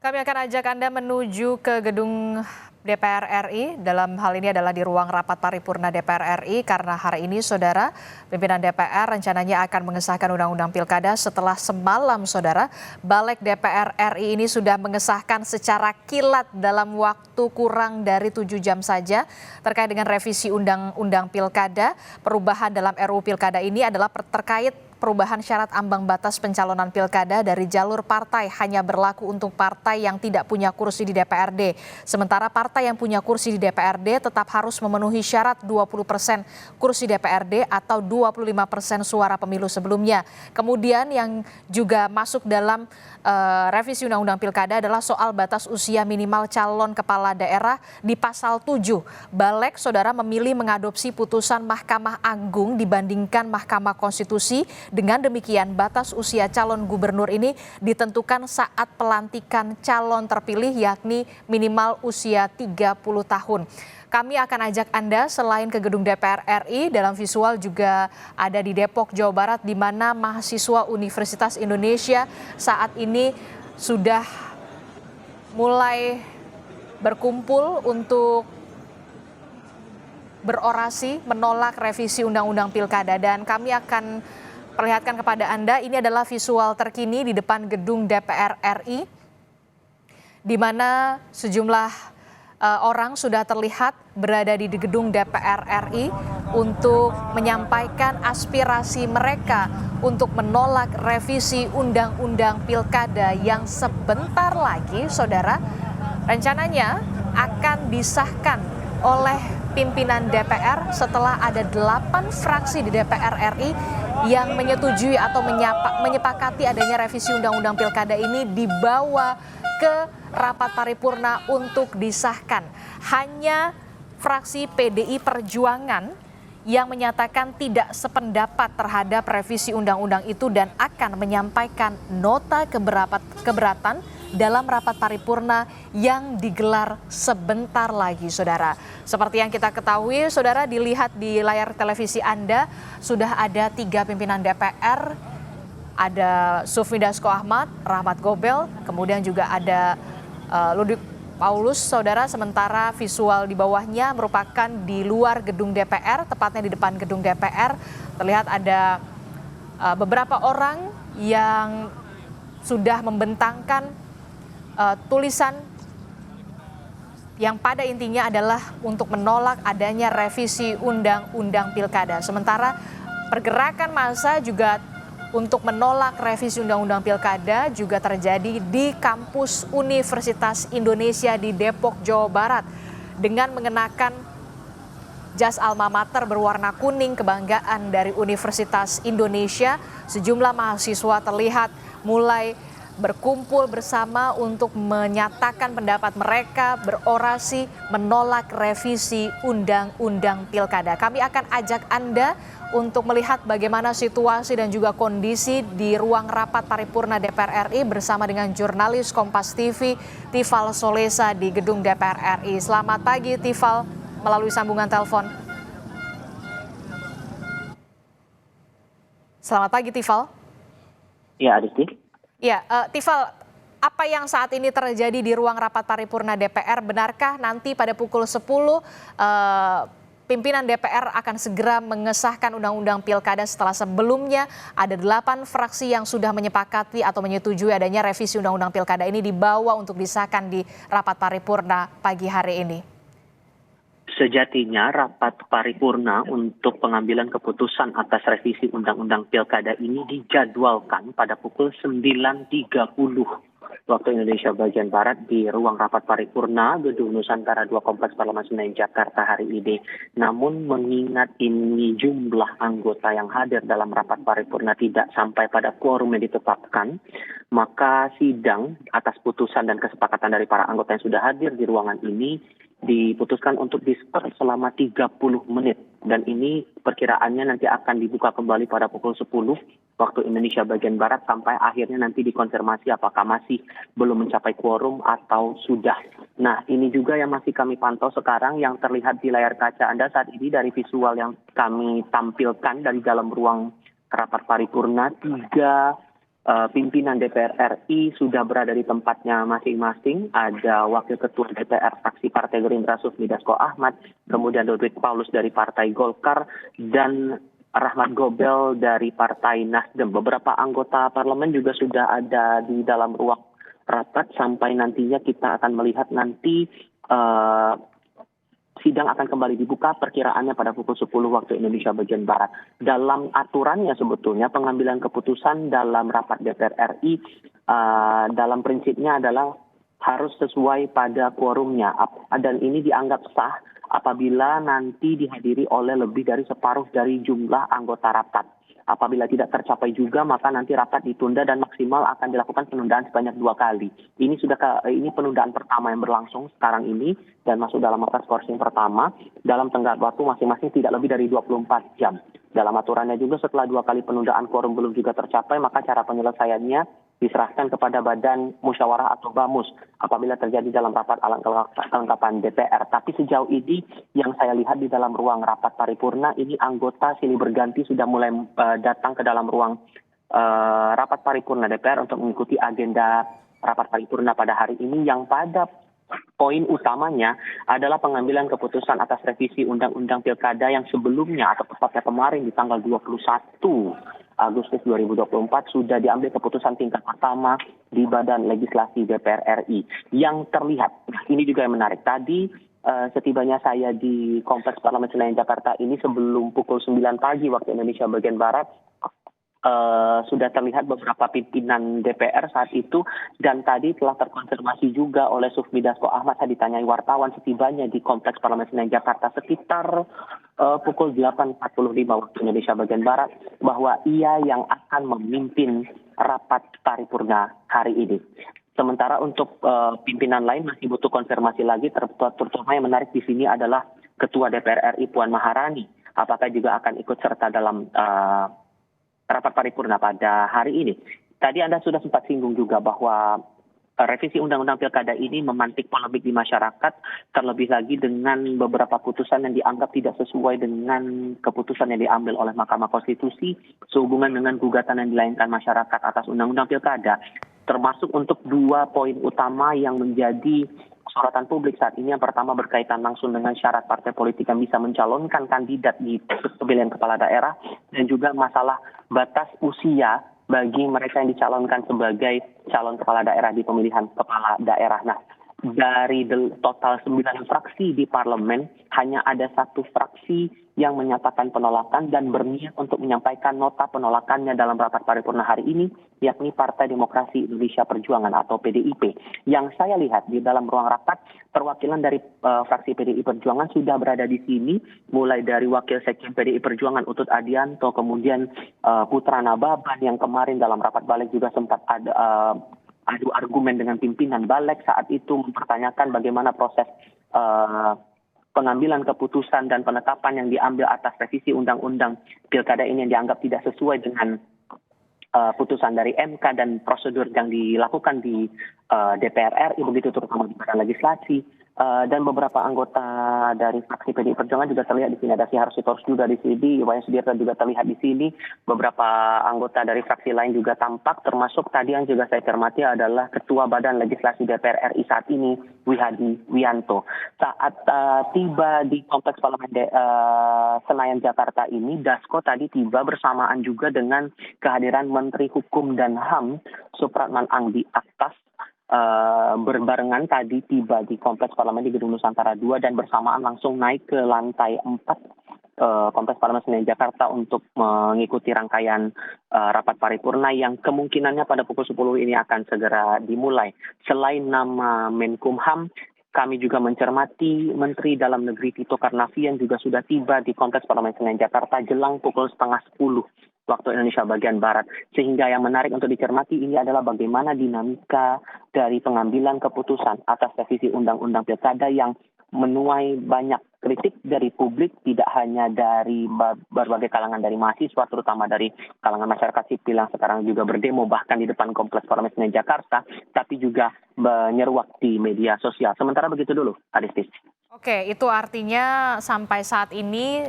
Kami akan ajak Anda menuju ke gedung DPR RI. Dalam hal ini adalah di ruang rapat paripurna DPR RI karena hari ini saudara pimpinan DPR rencananya akan mengesahkan undang-undang pilkada setelah semalam saudara Balik DPR RI ini sudah mengesahkan secara kilat dalam waktu kurang dari 7 jam saja terkait dengan revisi undang-undang pilkada. Perubahan dalam RUU pilkada ini adalah terkait perubahan syarat ambang batas pencalonan pilkada dari jalur partai hanya berlaku untuk partai yang tidak punya kursi di DPRD. Sementara partai yang punya kursi di DPRD tetap harus memenuhi syarat 20% kursi DPRD atau 25% suara pemilu sebelumnya. Kemudian yang juga masuk dalam revisi undang-undang pilkada adalah soal batas usia minimal calon kepala daerah di pasal 7. Balik saudara memilih mengadopsi putusan Mahkamah Agung dibandingkan Mahkamah Konstitusi. Dengan demikian, batas usia calon gubernur ini ditentukan saat pelantikan calon terpilih yakni minimal usia 30 tahun. Kami akan ajak Anda selain ke gedung DPR RI, dalam visual juga ada di Depok, Jawa Barat, di mana mahasiswa Universitas Indonesia saat ini sudah mulai berkumpul untuk berorasi menolak revisi undang-undang pilkada. Dan kami akan perlihatkan kepada Anda, ini adalah visual terkini di depan gedung DPR RI, di mana sejumlah orang sudah terlihat berada di gedung DPR RI untuk menyampaikan aspirasi mereka untuk menolak revisi undang-undang pilkada yang sebentar lagi, saudara, rencananya akan disahkan oleh pimpinan DPR setelah ada 8 fraksi di DPR RI yang menyetujui atau menyepakati adanya revisi undang-undang pilkada ini dibawa ke rapat paripurna untuk disahkan. Hanya fraksi PDI Perjuangan yang menyatakan tidak sependapat terhadap revisi undang-undang itu dan akan menyampaikan nota keberatan dalam rapat paripurna yang digelar sebentar lagi, saudara. Seperti yang kita ketahui, saudara, dilihat di layar televisi Anda, sudah ada 3 pimpinan DPR, ada Sufmi Dasko Ahmad, Rahmat Gobel, kemudian juga ada Ludwig Paulus, saudara. Sementara visual di bawahnya merupakan di luar gedung DPR, tepatnya di depan gedung DPR. Terlihat ada beberapa orang yang sudah membentangkan tulisan yang pada intinya adalah untuk menolak adanya revisi undang-undang pilkada. Sementara pergerakan massa juga untuk menolak revisi undang-undang pilkada juga terjadi di kampus Universitas Indonesia di Depok, Jawa Barat. Dengan mengenakan jas alma mater berwarna kuning kebanggaan dari Universitas Indonesia, sejumlah mahasiswa terlihat mulai berkumpul bersama untuk menyatakan pendapat mereka, berorasi menolak revisi undang-undang pilkada. Kami akan ajak Anda untuk melihat bagaimana situasi dan juga kondisi di ruang rapat paripurna DPR RI bersama dengan jurnalis Kompas TV Tifal Solesa di gedung DPR RI. Selamat pagi Tifal, melalui sambungan telepon. Selamat pagi Tifal. Ya, Adisti. Ya, Tifal, apa yang saat ini terjadi di ruang rapat paripurna DPR, benarkah nanti pada pukul 10 pimpinan DPR akan segera mengesahkan undang-undang pilkada setelah sebelumnya ada 8 fraksi yang sudah menyepakati atau menyetujui adanya revisi undang-undang pilkada ini dibawa untuk disahkan di rapat paripurna pagi hari ini? Sejatinya rapat paripurna untuk pengambilan keputusan atas revisi Undang-Undang Pilkada ini dijadwalkan pada pukul 9.30 waktu Indonesia bagian Barat di ruang rapat paripurna Gedung Nusantara 2 Kompleks Parlemen Senayan Jakarta hari ini. Namun mengingat ini jumlah anggota yang hadir dalam rapat paripurna tidak sampai pada quorum yang ditetapkan, maka sidang atas putusan dan kesepakatan dari para anggota yang sudah hadir di ruangan ini diputuskan untuk disker selama 30 menit. Dan ini perkiraannya nanti akan dibuka kembali pada pukul 10 waktu Indonesia bagian Barat sampai akhirnya nanti dikonfirmasi apakah masih belum mencapai quorum atau sudah. Nah, ini juga yang masih kami pantau sekarang yang terlihat di layar kaca Anda saat ini dari visual yang kami tampilkan dari dalam ruang rapat paripurna. 3 pimpinan DPR RI sudah berada di tempatnya masing-masing. Ada Wakil Ketua DPR fraksi Partai Gerindra Sufmi Dasko Ahmad, kemudian Ludwig Paulus dari Partai Golkar, dan Rahmat Gobel dari Partai Nasdem. Beberapa anggota parlemen juga sudah ada di dalam ruang rapat sampai nantinya kita akan melihat nanti sidang akan kembali dibuka perkiraannya pada pukul 10 waktu Indonesia bagian Barat. Dalam aturannya sebetulnya pengambilan keputusan dalam rapat DPR RI dalam prinsipnya adalah harus sesuai pada quorumnya. Dan ini dianggap sah apabila nanti dihadiri oleh lebih dari separuh dari jumlah anggota rapat. Apabila tidak tercapai juga, maka nanti rapat ditunda dan maksimal akan dilakukan penundaan sebanyak 2 kali. Ini penundaan pertama yang berlangsung sekarang ini dan masuk dalam masa skorsing pertama dalam tenggat waktu masing-masing tidak lebih dari 24 jam. Dalam aturannya juga setelah 2 kali penundaan quorum belum juga tercapai, maka cara penyelesaiannya diserahkan kepada Badan Musyawarah atau BAMUS apabila terjadi dalam rapat kelengkapan DPR. Tapi sejauh ini yang saya lihat di dalam ruang rapat paripurna ini anggota silih berganti sudah mulai datang ke dalam ruang rapat paripurna DPR untuk mengikuti agenda rapat paripurna pada hari ini yang pada poin utamanya adalah pengambilan keputusan atas revisi Undang-Undang Pilkada yang sebelumnya atau tepatnya kemarin di tanggal 21 Agustus 2024 sudah diambil keputusan tingkat pertama di Badan Legislasi DPR RI. Yang terlihat, ini juga yang menarik. Tadi setibanya saya di Kompleks Parlemen Senayan Jakarta ini sebelum pukul 9 pagi waktu Indonesia bagian Barat, sudah terlihat beberapa pimpinan DPR saat itu dan tadi telah terkonfirmasi juga oleh Sufmi Dasko Ahmad. Saya ditanyai wartawan setibanya di Kompleks Parlemen Senayan Jakarta sekitar pukul 8.45 waktu Indonesia bagian Barat bahwa ia yang akan memimpin rapat paripurna hari ini. Sementara untuk pimpinan lain masih butuh konfirmasi lagi, terutama yang menarik di sini adalah Ketua DPR RI Puan Maharani. Apakah juga akan ikut serta dalam rapat paripurna pada hari ini. Tadi Anda sudah sempat singgung juga bahwa revisi Undang-Undang Pilkada ini memantik polemik di masyarakat, terlebih lagi dengan beberapa putusan yang dianggap tidak sesuai dengan keputusan yang diambil oleh Mahkamah Konstitusi sehubungan dengan gugatan yang dilayangkan masyarakat atas Undang-Undang Pilkada, termasuk untuk 2 poin utama yang menjadi sorotan publik saat ini. Yang pertama berkaitan langsung dengan syarat partai politik yang bisa mencalonkan kandidat di pemilihan kepala daerah dan juga masalah batas usia bagi mereka yang dicalonkan sebagai calon kepala daerah di pemilihan kepala daerah. Nah, dari total 9 fraksi di parlemen, hanya ada 1 fraksi yang menyatakan penolakan dan berniat untuk menyampaikan nota penolakannya dalam rapat paripurna hari ini, yakni Partai Demokrasi Indonesia Perjuangan atau PDIP. Yang saya lihat di dalam ruang rapat, perwakilan dari fraksi PDI Perjuangan sudah berada di sini, mulai dari Wakil Sekjen PDI Perjuangan Utut Adianto, kemudian Putra Nababan yang kemarin dalam rapat balik juga sempat ada adu argumen dengan pimpinan balik saat itu mempertanyakan bagaimana proses pengambilan keputusan dan penetapan yang diambil atas revisi Undang-Undang Pilkada ini yang dianggap tidak sesuai dengan putusan dari MK dan prosedur yang dilakukan di DPR RI, begitu terutama di Badan Legislasi. Dan beberapa anggota dari fraksi PDI Perjuangan juga terlihat di sini. Ada Syihar Sitorus juga di sini, Iwayan Sudirta juga terlihat di sini. Beberapa anggota dari fraksi lain juga tampak, termasuk tadi yang juga saya cermati adalah Ketua Badan Legislasi DPR RI saat ini, Wihadi Wianto. Saat tiba di Kompleks Parlemen Senayan Jakarta ini, Dasko tadi tiba bersamaan juga dengan kehadiran Menteri Hukum dan HAM Supratman Andi Aktas. Berbarengan tadi tiba di Kompleks Parlemen di Gedung Nusantara 2 dan bersamaan langsung naik ke lantai 4 Kompleks Parlemen Senayan Jakarta untuk mengikuti rangkaian rapat paripurna yang kemungkinannya pada pukul 10 ini akan segera dimulai. Selain nama Menkumham, kami juga mencermati Menteri Dalam Negeri Tito Karnavian juga sudah tiba di Kompleks Parlemen Senayan Jakarta jelang pukul 9:30 waktu Indonesia bagian Barat. Sehingga yang menarik untuk dicermati ini adalah bagaimana dinamika dari pengambilan keputusan atas revisi Undang-Undang Pilkada yang menuai banyak kritik dari publik, tidak hanya dari berbagai kalangan dari mahasiswa, terutama dari kalangan masyarakat sipil yang sekarang juga berdemo bahkan di depan Kompleks Parlemen Senayan Jakarta, tapi juga menyeruak di media sosial. Sementara begitu dulu, Adistis. Oke, itu artinya sampai saat ini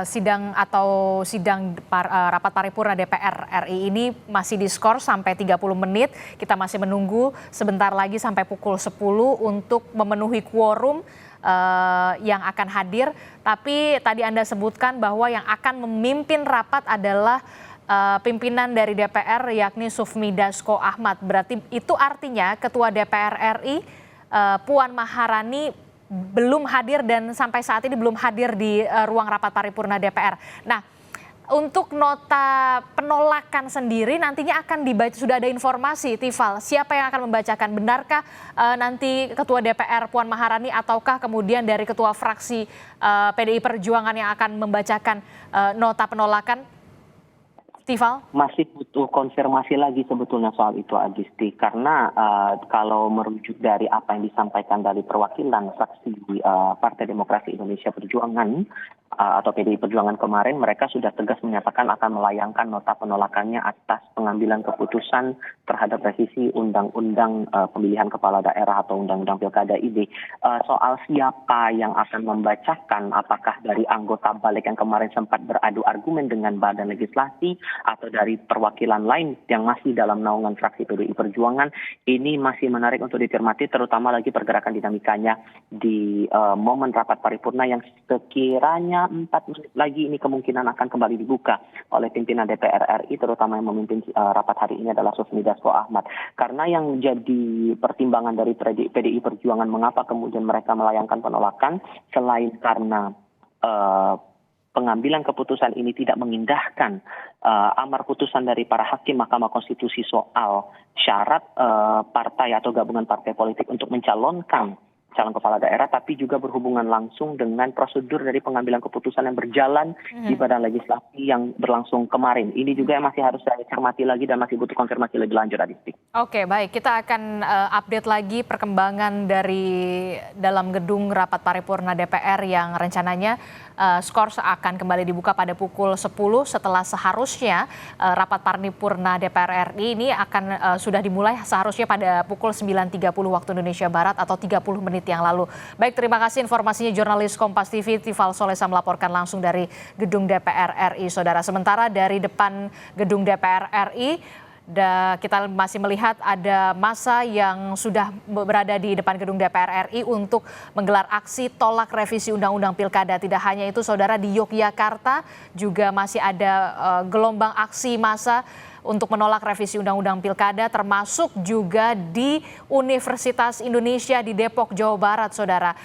sidang rapat paripurna DPR RI ini masih diskors sampai 30 menit. Kita masih menunggu sebentar lagi sampai pukul 10 untuk memenuhi quorum yang akan hadir. Tapi tadi Anda sebutkan bahwa yang akan memimpin rapat adalah pimpinan dari DPR yakni Sufmi Dasko Ahmad. Berarti itu artinya Ketua DPR RI Puan Maharani belum hadir dan sampai saat ini belum hadir di ruang rapat paripurna DPR. Nah, untuk nota penolakan sendiri nantinya akan dibaca, sudah ada informasi, Tifal, siapa yang akan membacakan? Benarkah nanti Ketua DPR Puan Maharani ataukah kemudian dari Ketua Fraksi PDI Perjuangan yang akan membacakan nota penolakan? Tifal? Masih butuh konfirmasi lagi sebetulnya soal itu, Agisti, karena kalau merujuk dari apa yang disampaikan dari perwakilan fraksi Partai Demokrasi Indonesia Perjuangan atau PDI Perjuangan kemarin, mereka sudah tegas menyatakan akan melayangkan nota penolakannya atas pengambilan keputusan terhadap revisi Undang-Undang Pemilihan Kepala Daerah atau Undang-Undang Pilkada ini. Soal siapa yang akan membacakan, apakah dari anggota balik yang kemarin sempat beradu argumen dengan Badan Legislasi atau dari perwakilan lain yang masih dalam naungan fraksi PDI Perjuangan, ini masih menarik untuk dicermati, terutama lagi pergerakan dinamikanya di momen rapat paripurna yang sekiranya 4 menit lagi ini kemungkinan akan kembali dibuka oleh pimpinan DPR RI, terutama yang memimpin rapat hari ini adalah Sufmi Dasko Ahmad. Karena yang jadi pertimbangan dari PDI Perjuangan mengapa kemudian mereka melayangkan penolakan, selain karena pengambilan keputusan ini tidak mengindahkan amar putusan dari para hakim Mahkamah Konstitusi soal syarat partai atau gabungan partai politik untuk mencalonkan calon kepala daerah, tapi juga berhubungan langsung dengan prosedur dari pengambilan keputusan yang berjalan di Badan Legislasi yang berlangsung kemarin. Ini juga yang masih harus saya cermati lagi dan masih butuh konfirmasi lebih lanjut, Adisti. Oke, baik. Kita akan update lagi perkembangan dari dalam gedung rapat paripurna DPR yang rencananya skors akan kembali dibuka pada pukul 10 setelah seharusnya rapat paripurna DPR RI ini akan sudah dimulai seharusnya pada pukul 9.30 waktu Indonesia Barat atau 30 menit yang lalu. Baik, terima kasih informasinya jurnalis Kompas TV Tifal Solesa melaporkan langsung dari gedung DPR RI, Saudara. Sementara dari depan gedung DPR RI, kita masih melihat ada massa yang sudah berada di depan gedung DPR RI untuk menggelar aksi tolak revisi Undang-Undang Pilkada. Tidak hanya itu, Saudara, di Yogyakarta juga masih ada gelombang aksi massa untuk menolak revisi Undang-Undang Pilkada, termasuk juga di Universitas Indonesia di Depok, Jawa Barat, Saudara.